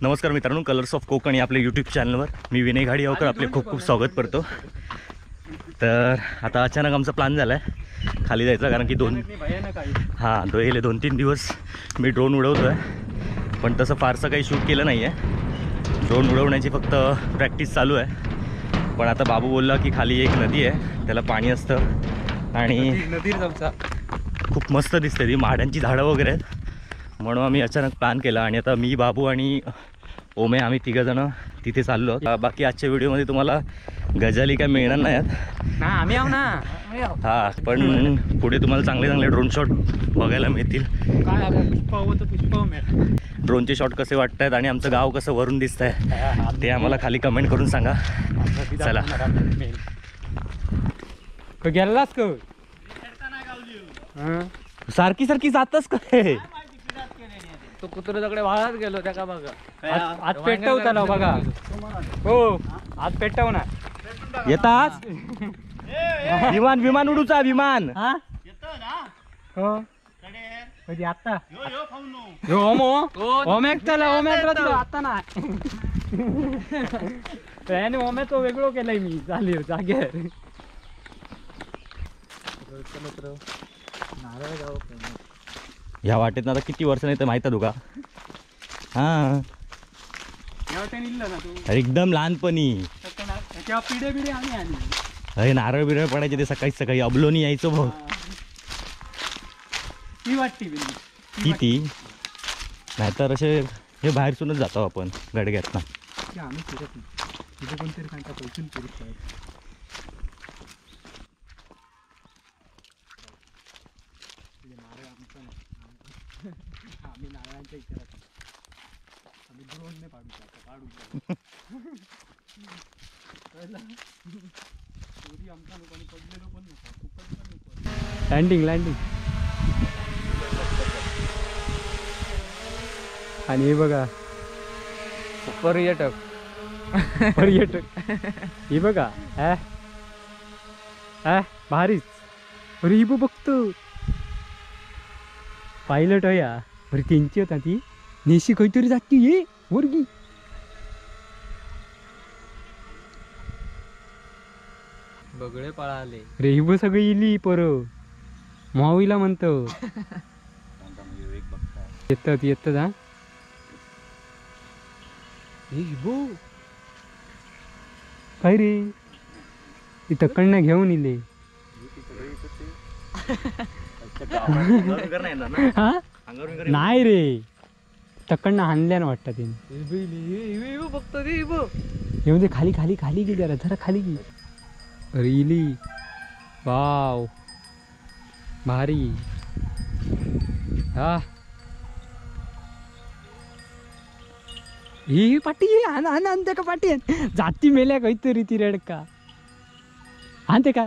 नमस्कार मित्रांनो, colours of Konkan या आपल्या यूट्यूब चॅनलवर मी विनय घाडियावकर आपले खूप खूप स्वागत करतो। तर आता अचानक आमचा प्लॅन झाला आहे खाली जायचा, कारण की गेले 2-3 दिवस मी ड्रोन उडवतो आहे, पण तसं फारसं काही शूट केलं नाही आहे। ड्रोन उडवण्याची फक्त प्रॅक्टिस चालू आहे। पण आता बाबू बोलला की खाली एक नदी आहे, त्याला पाणी असतं आणि नदी खूप मस्त दिसते ती, माड्यांची झाडं वगैरे आहेत, म्हणून आम्ही अचानक प्लॅन केला। आणि आता मी, बाबू आणि ओमे आम्ही तिघंजणं तिथे चाललो आहोत। बाकी आजच्या व्हिडिओमध्ये तुम्हाला गजाली काय मिळणार नाही आहेत ना, आम्ही आहो ना। हां, पण पुढे तुम्हाला चांगले चांगले ड्रोन शॉट बघायला मिळतील। ड्रोनचे शॉट कसे वाटत आहेत आणि आमचं गाव कसं वरून दिसत आहे ते आम्हाला खाली कमेंट करून सांगा। चला गेलास का सारखी सारखी जातच काय तो कुत्र दगडे वाळत गेलो त्या का बघा, आज पेटवता ना बघा। हो, आज पेटव ना येतात विमान विमान उडूचा विमान हो कधी आता ओमॅक्टला आता ना त्याने ओमॅक्ट वेगळं केलंय मी चालेल जागेवर नारळ गाव ह्या वाटेत आता किती वर्ष नाही तर माहिती तुका? हां, एकदम लहानपणी पिढे पिढे आम्ही आली। अरे नारळ बिरळ पडायचे ते सकाळी सकाळी अबलोनी यायचो बघ। ती वाटते ती नाहीतर असे हे बाहेरसूनच जातो आपण गडग्यात ना। आम्ही फिरत नाही तिथे कोणतरी सांगता पैसून फिरत नाही। आम्ही नारळांच्या इथे राहतो, आम्ही ड्रोनने पाडू लँडिंग आणि हे बघा पर्यटक हे बघा भारीच। अरे ही बघतो पायलट या, अरे त्यांची होता ती नेशी काहीतरी जाती ये वर्गी। बगळे पळाले रे, ही बघ सगळी इली पर मावीला म्हणतो येतात हा काय रे, इथं कडनं घेऊन इले नाही रे, तकडनं हाणल्यानं वाटतं तिने बघतो येऊ दे खाली खाली खाली गे जरा खाली गे। रिली वाव भारी हा ही पाटी आणते का पाटी जाती मेल्या काहीतरी ती रेडका आणते का